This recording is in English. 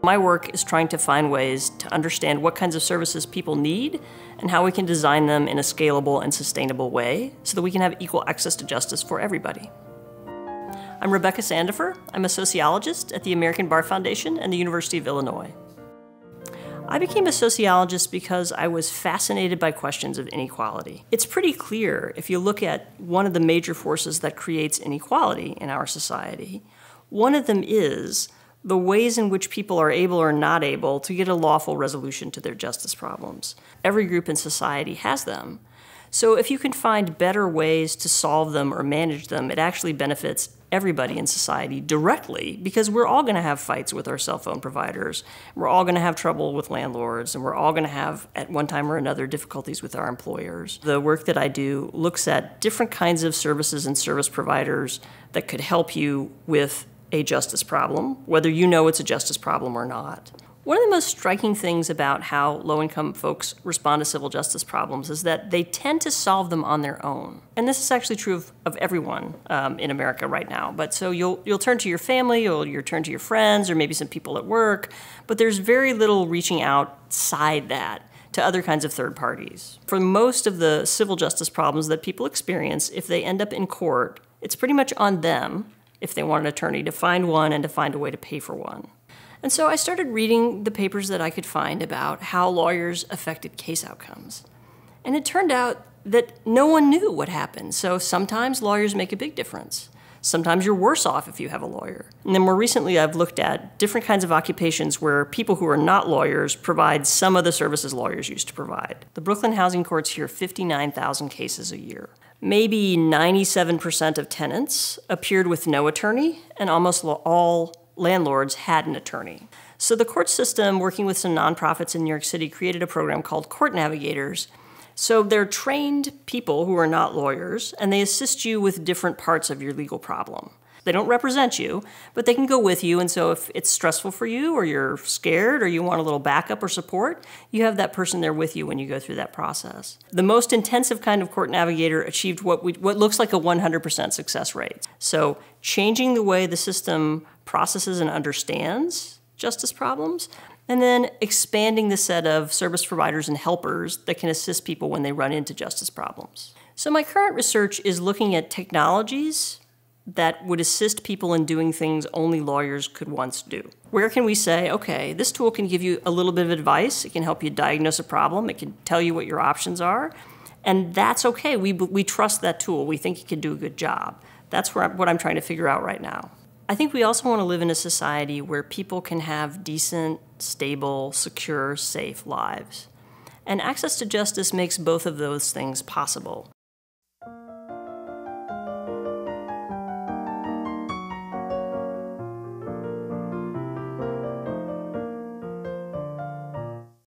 My work is trying to find ways to understand what kinds of services people need and how we can design them in a scalable and sustainable way so that we can have equal access to justice for everybody. I'm Rebecca Sandefur. I'm a sociologist at the American Bar Foundation and the University of Illinois. I became a sociologist because I was fascinated by questions of inequality. It's pretty clear if you look at one of the major forces that creates inequality in our society. One of them is the ways in which people are able or not able to get a lawful resolution to their justice problems. Every group in society has them. So if you can find better ways to solve them or manage them, it actually benefits everybody in society directly, because we're all going to have fights with our cell phone providers. We're all going to have trouble with landlords, and we're all going to have, at one time or another, difficulties with our employers. The work that I do looks at different kinds of services and service providers that could help you with a justice problem, whether you know it's a justice problem or not. One of the most striking things about how low-income folks respond to civil justice problems is that they tend to solve them on their own. And this is actually true of everyone in America right now. But so you'll turn to your family, you'll turn to your friends, or maybe some people at work, but there's very little reaching outside that to other kinds of third parties. For most of the civil justice problems that people experience, if they end up in court, it's pretty much on them, if they want an attorney, to find one and to find a way to pay for one. And so I started reading the papers that I could find about how lawyers affected case outcomes. And it turned out that no one knew what happened. So sometimes lawyers make a big difference. Sometimes you're worse off if you have a lawyer. And then more recently, I've looked at different kinds of occupations where people who are not lawyers provide some of the services lawyers used to provide. The Brooklyn housing courts hear 59,000 cases a year. Maybe 97% of tenants appeared with no attorney, and almost all landlords had an attorney. So the court system, working with some nonprofits in New York City, created a program called Court Navigators. So they're trained people who are not lawyers, and they assist you with different parts of your legal problem. They don't represent you, but they can go with you, and so if it's stressful for you, or you're scared, or you want a little backup or support, you have that person there with you when you go through that process. The most intensive kind of court navigator achieved what looks like a 100% success rate. So changing the way the system processes and understands justice problems, and then expanding the set of service providers and helpers that can assist people when they run into justice problems. So my current research is looking at technologies that would assist people in doing things only lawyers could once do. Where can we say, okay, this tool can give you a little bit of advice, it can help you diagnose a problem, it can tell you what your options are, and that's okay. We trust that tool. We think it can do a good job. That's what I'm trying to figure out right now. I think we also want to live in a society where people can have decent, stable, secure, safe lives. And access to justice makes both of those things possible.